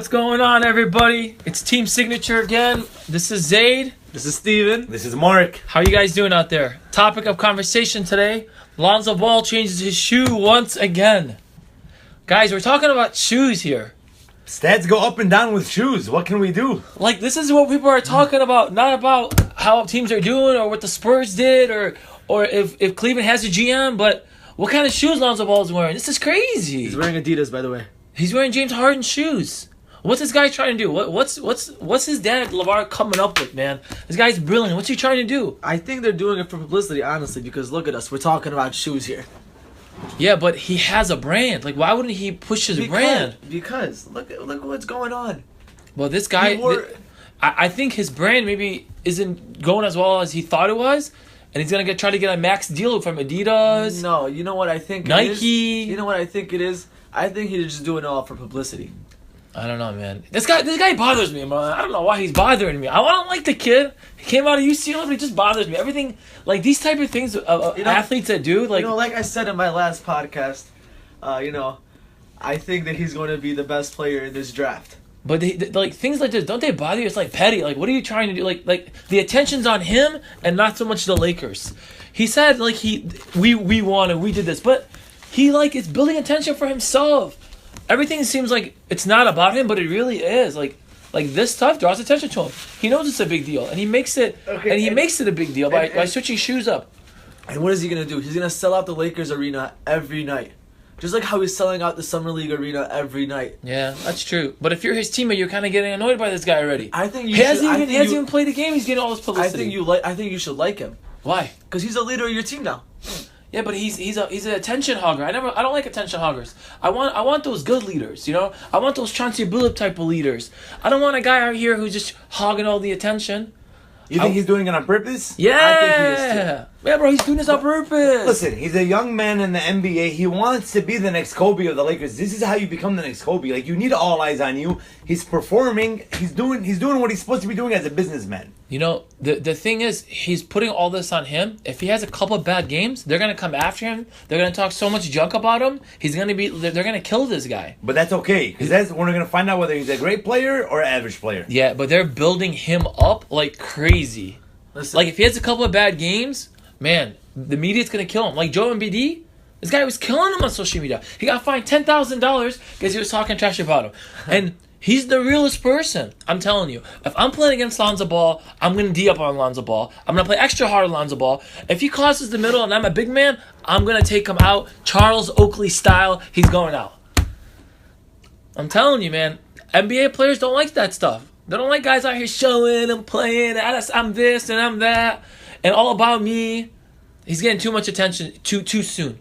what's going on, everybody? It's Team Signature again. This is Zaid. This is Steven. This is Mark. How you guys doing out there? Topic of conversation today, Lonzo Ball changes his shoe once again. Guys, we're talking about shoes here. Stats go up and down with shoes. What can we do? Like, this is what people are talking about, not about how teams are doing or what the Spurs did or if Cleveland has a GM, but what kind of shoes Lonzo Ball is wearing. This is crazy. He's wearing Adidas, by the way. He's wearing James Harden shoes. What's this guy trying to do? What's his dad LeVar coming up with, man? This guy's brilliant. What's he trying to do? I think they're doing it for publicity, honestly, because look at us. We're talking about shoes here. Yeah, but he has a brand. Like, why wouldn't he push his brand? Because look what's going on. Well, this guy, I think his brand maybe isn't going as well as he thought it was, and he's gonna try to get a max deal from Adidas. No, you know what I think Nike. it is? You know what I think it is? I think he's just doing it all for publicity. I don't know, man. This guy bothers me, man. I don't know why he's bothering me. I don't like the kid. He came out of UCLA, but he just bothers me. Everything, like these type of things, athletes that do, like like I said in my last podcast, I think that he's going to be the best player in this draft. But like things like this, don't they bother you? It's like petty. Like, what are you trying to do? Like the attention's on him and not so much the Lakers. He said like we won and we did this, but he is building attention for himself. Everything seems like it's not about him, but it really is. Like this stuff draws attention to him. He knows it's a big deal, and he makes it. Makes it a big deal by switching shoes up. And what is he gonna do? He's gonna sell out the Lakers arena every night, just like how he's selling out the Summer League arena every night. Yeah, that's true. But if you're his teammate, you're kind of getting annoyed by this guy already. I think he hasn't even played a game. He's getting all this publicity. I think you should like him. Why? Because he's the leader of your team now. Yeah, but he's an attention hogger. I don't like attention hoggers. I want those good leaders, you know? I want those Chauncey Billups type of leaders. I don't want a guy out here who's just hogging all the attention. You think he's doing it on purpose? Yeah. I think he is too. Yeah, bro, he's doing this on purpose. Listen, he's a young man in the NBA. He wants to be the next Kobe of the Lakers. This is how you become the next Kobe. Like, you need all eyes on you. He's performing. He's doing what he's supposed to be doing as a businessman. You know, the thing is, he's putting all this on him. If he has a couple of bad games, they're gonna come after him. They're gonna talk so much junk about him. They're gonna kill this guy. But that's okay, because we're gonna find out whether he's a great player or an average player. Yeah, but they're building him up like crazy. Listen. Like, if he has a couple of bad games, man, the media's gonna kill him. Like Joe Embiid, this guy was killing him on social media. He got fined $10,000 because he was talking trash about him. And he's the realest person. I'm telling you. If I'm playing against Lonzo Ball, I'm gonna D up on Lonzo Ball. I'm gonna play extra hard on Lonzo Ball. If he crosses the middle and I'm a big man, I'm gonna take him out, Charles Oakley style. He's going out. I'm telling you, man. NBA players don't like that stuff. They don't like guys out here showing and playing. I'm this and I'm that, and all about me. He's getting too much attention too soon.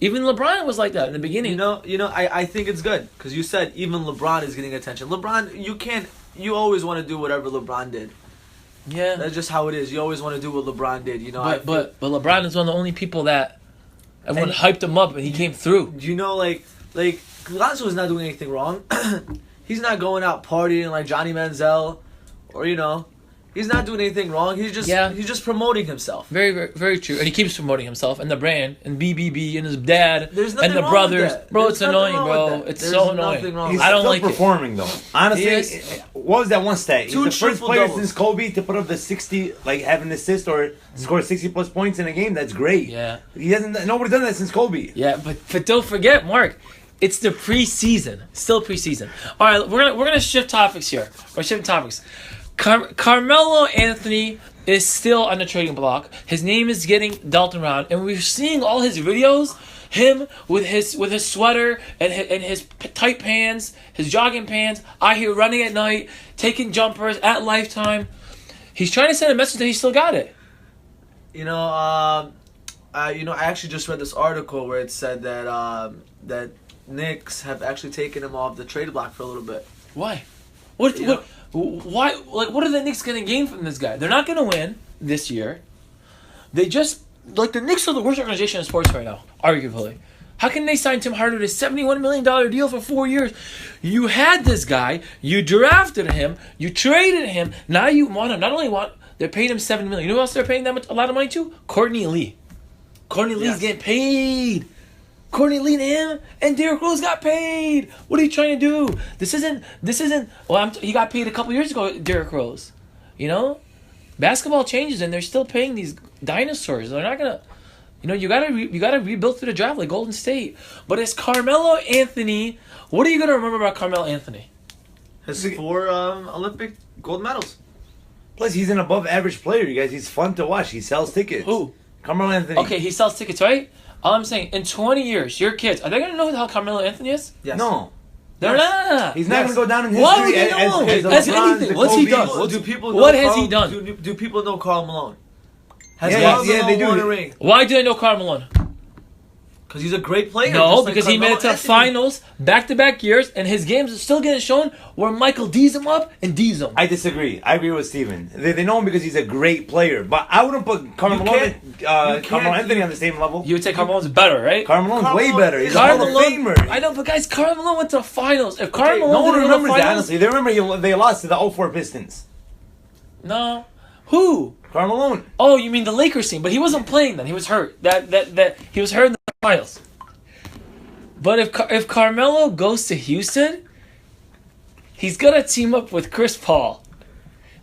Even LeBron was like that in the beginning. I think it's good because you said even LeBron is getting attention. LeBron, you always want to do whatever LeBron did. Yeah, that's just how it is. You always want to do what LeBron did. You know, but LeBron is one of the only people that everyone hyped him up and he came through. You know, like Lonzo is not doing anything wrong. He's not going out partying like Johnny Manziel, or he's not doing anything wrong. He's just promoting himself. Very, very, very true. And he keeps promoting himself and the brand and BBB and his dad and the wrong brothers. with that. Bro, it's annoying, bro. It's so annoying. He's I don't still like performing though. Honestly, what was that one stat? He's the first player since Kobe to put up the 60, like have an assist or score 60+ points in a game. That's great. Yeah. Nobody's done that since Kobe. Yeah, but don't forget, Mark. It's the preseason. Still preseason. All right, we're gonna shift topics here. We're shifting topics. Carmelo Anthony is still on the trading block. His name is getting dealt around, and we're seeing all his videos. Him with his sweater and his tight pants, his jogging pants. Out here running at night, taking jumpers at Lifetime. He's trying to send a message that he still got it. I actually just read this article where it said that Knicks have actually taken him off the trade block for a little bit. Why? Why? Like, what are the Knicks going to gain from this guy? They're not going to win this year. They just the Knicks are the worst organization in sports right now, arguably. How can they sign Tim Hardaway to a $71 million deal for 4 years? You had this guy, you drafted him, you traded him. Now you want him. They're paying him $7 million. You know who else they're paying them a lot of money to? Courtney Lee. Courtney Lee's getting paid. Courtney Lee and him and Derrick Rose got paid. What are you trying to do? This isn't. Well, he got paid a couple years ago, Derrick Rose. You know, basketball changes and they're still paying these dinosaurs. They're not gonna. You know, you gotta rebuild through the draft like Golden State. But it's Carmelo Anthony. What are you gonna remember about Carmelo Anthony? His 4 Olympic gold medals. Plus, he's an above-average player, you guys. He's fun to watch. He sells tickets. Who? Carmelo Anthony. Okay, he sells tickets, right? All I'm saying, in 20 years, your kids, are they gonna know how Carmelo Anthony is? Yes. No. They're not. He's not going to go down in history Why would they know? As LeBron, anything. the What's he Kobe. done? Do people know What has he done? Do people know Karl Malone? Has Yeah, Karl yeah, Malone they do. won a ring? Why do I know Karl Malone? Because he's a great player. No, just like because he made it to Carmelo the Anthony. finals back-to-back years, and his games are still getting shown where Michael D's him up and D's him. I disagree. I agree with Steven. They know him because he's a great player. But I wouldn't put Carmelo Anthony on the same level. You would say Karl Malone's better, right? Malone's way Carmelo better. He's is a Karl Hall of Malone, Famer. I know, but guys, Karl Malone went to the finals. If Karl Malone No one didn't go to the remembers that, finals, honestly. They remember they lost to the 04 Pistons. no. Who? Karl Malone. Oh, you mean the Lakers team? But he wasn't playing then. He was hurt. That he was hurt in the finals. But if Carmelo goes to Houston, he's gonna team up with Chris Paul,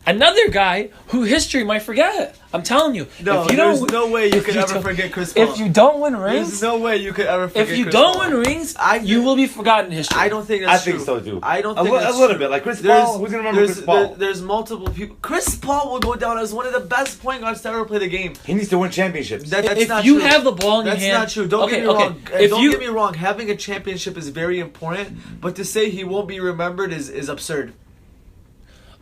another guy who history might forget. I'm telling you. No, if you there's don't, no way you if could you ever don't- forget Chris Paul. If you don't win rings, There's no way you could ever forget if you Chris don't Paul. win rings, you will be forgotten in history. I don't think I that's think true. so, too. I don't A think that's little true. bit. Like Chris Paul. Who's going to remember Chris Paul? There's multiple people. Chris Paul will go down as one of the best point guards to ever play the game. He needs to win championships. That's if not you true. have the ball in your That's hand, not true. Don't get me wrong. If Don't you, get me wrong. Having a championship is very important, but to say he won't be remembered is absurd.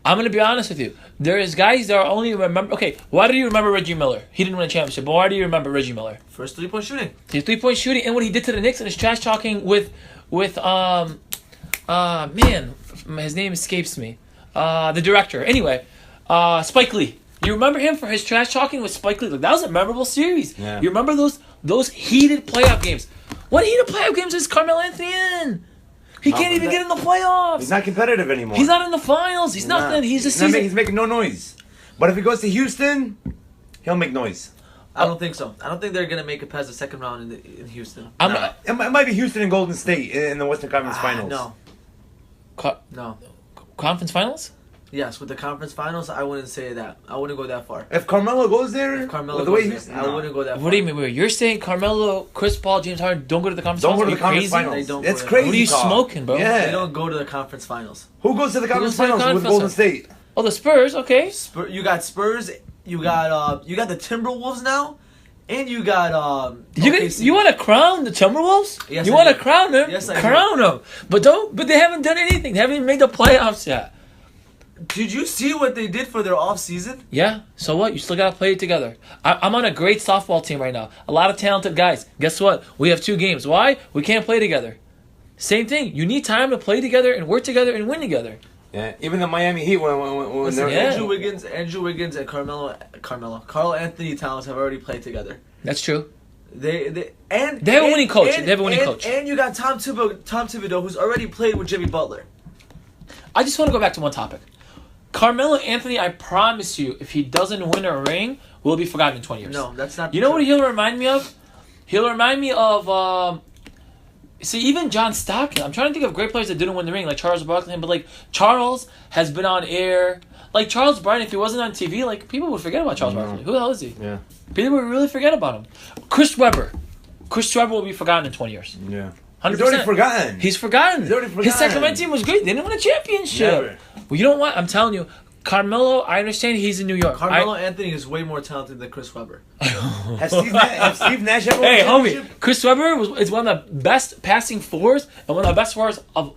I'm gonna be honest with you. There is guys that are only remember. Okay, why do you remember Reggie Miller? He didn't win a championship, but why do you remember Reggie Miller? First 3-point shooting. His 3-point shooting and what he did to the Knicks and his trash talking with man, his name escapes me. The director. Anyway, Spike Lee. You remember him for his trash talking with Spike Lee? Like, that was a memorable series. Yeah. You remember those heated playoff games? What heated playoff games is Carmelo Anthony in? He can't even get in the playoffs. He's not competitive anymore. He's not in the finals. He's nothing. He's a season. He's making no noise. But if he goes to Houston, he'll make noise. I don't think so. I don't think they're gonna make it past the second round in Houston. It might be Houston and Golden State in the Western Conference Finals. No. No. Conference finals? Yes, with the conference finals, I wouldn't say that. I wouldn't go that far. If Carmelo goes there, Carmelo with the way goes there, I wouldn't go that far. What do you mean? Wait, you're saying Carmelo, Chris Paul, James Harden don't go to the conference Don't finals? go to the Are you conference crazy? finals. They don't That's go to- crazy. What are you talk. smoking, bro? Yeah. They don't go to the conference finals. Who goes to the conference goes to the finals with conference Golden State? Oh, the Spurs. Okay. You got Spurs. You got the Timberwolves now, and you got OKC. You want to crown the Timberwolves? Yes, you I want to do. crown them? Yes, I do. crown them. But they haven't done anything. They haven't even made the playoffs yet. Did you see what they did for their off season? Yeah. So what? You still gotta play it together. I'm on a great softball team right now. A lot of talented guys. Guess what? We have 2 games. Why? We can't play together. Same thing. You need time to play together and work together and win together. Yeah, even the Miami Heat when Listen, they're Yeah. Andrew Wiggins, and Carl Anthony Towns have already played together. That's true. They have a winning coach. They have a winning coach. And you got Tom Thibodeau, who's already played with Jimmy Butler. I just want to go back to one topic. Carmelo Anthony, I promise you, if he doesn't win a ring, will be forgotten in 20 years. No, that's not. You know true. what he'll remind me of? He'll remind me of, see, even John Stockton. I'm trying to think of great players that didn't win the ring, like Charles Barkley, but like Charles has been on air. Like Charles Bryant, if he wasn't on TV, like people would forget about Charles Barkley. Who the hell is he? Yeah. People would really forget about him. Chris Webber. Chris Webber will be forgotten in 20 years. Yeah. 100%. He's already forgotten. He's forgotten. He's already His forgotten. Sacramento team was great. They didn't win a championship. Never. Well, you know what? I'm telling you, Carmelo, I understand he's in New York. Carmelo Anthony is way more talented than Chris Webber. Has Steve Nash ever won Hey, a championship? homie, Chris Webber is one of the best passing fours and one of the best fours of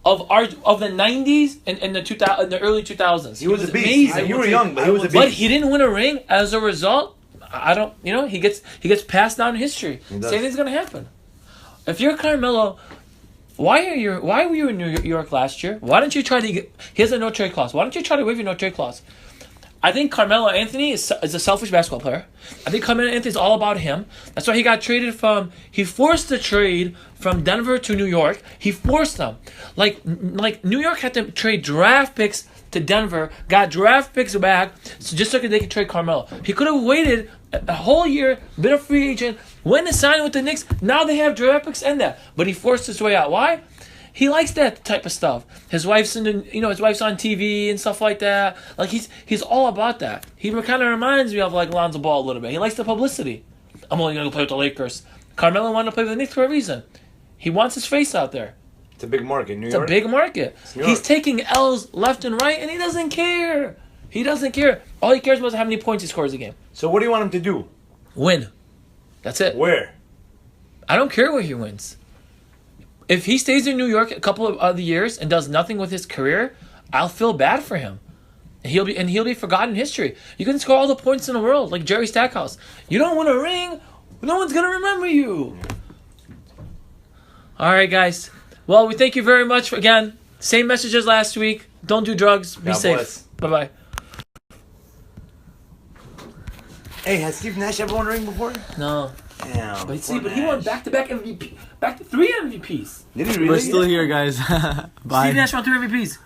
the 90s and in the early 2000s. He was a beast. amazing. You were young, but he was a beast. But he didn't win a ring as a result. I don't, he gets passed down in history. He does. Same thing's gonna happen. If you're Carmelo, why were you in New York last year? Why don't you try to get? He has a no trade clause. Why don't you try to waive your no trade clause? I think Carmelo Anthony is a selfish basketball player. I think Carmelo Anthony is all about him. That's why he got traded from. He forced the trade from Denver to New York. He forced them. Like New York had to trade draft picks to Denver, got draft picks back, so just so they could trade Carmelo. He could have waited a whole year, been a free agent, Went and signed with the Knicks. Now they have draft picks and that. But he forced his way out. Why? He likes that type of stuff. His wife's his wife's on TV and stuff like that. Like he's all about that. He kind of reminds me of like Lonzo Ball a little bit. He likes the publicity. I'm only gonna play with the Lakers. Carmelo wanted to play with the Knicks for a reason. He wants his face out there. It's a big market, New York. It's a big market. He's taking L's left and right, and he doesn't care. He doesn't care. All he cares about is how many points he scores a game. So what do you want him to do? Win. That's it. Where? I don't care where he wins. If he stays in New York a couple of other years and does nothing with his career, I'll feel bad for him. He'll be forgotten in history. You can score all the points in the world, like Jerry Stackhouse. You don't win a ring, no one's gonna remember you. All right, guys. Well, we thank you very much again. Same message as last week. Don't do drugs. Be safe. Bye-bye. Hey, has Steve Nash ever won a ring before? No. Damn. But he won back-to-back MVP. Back to 3 MVPs. Did he really? We're still here, guys. Bye. Steve Nash won 3 MVPs.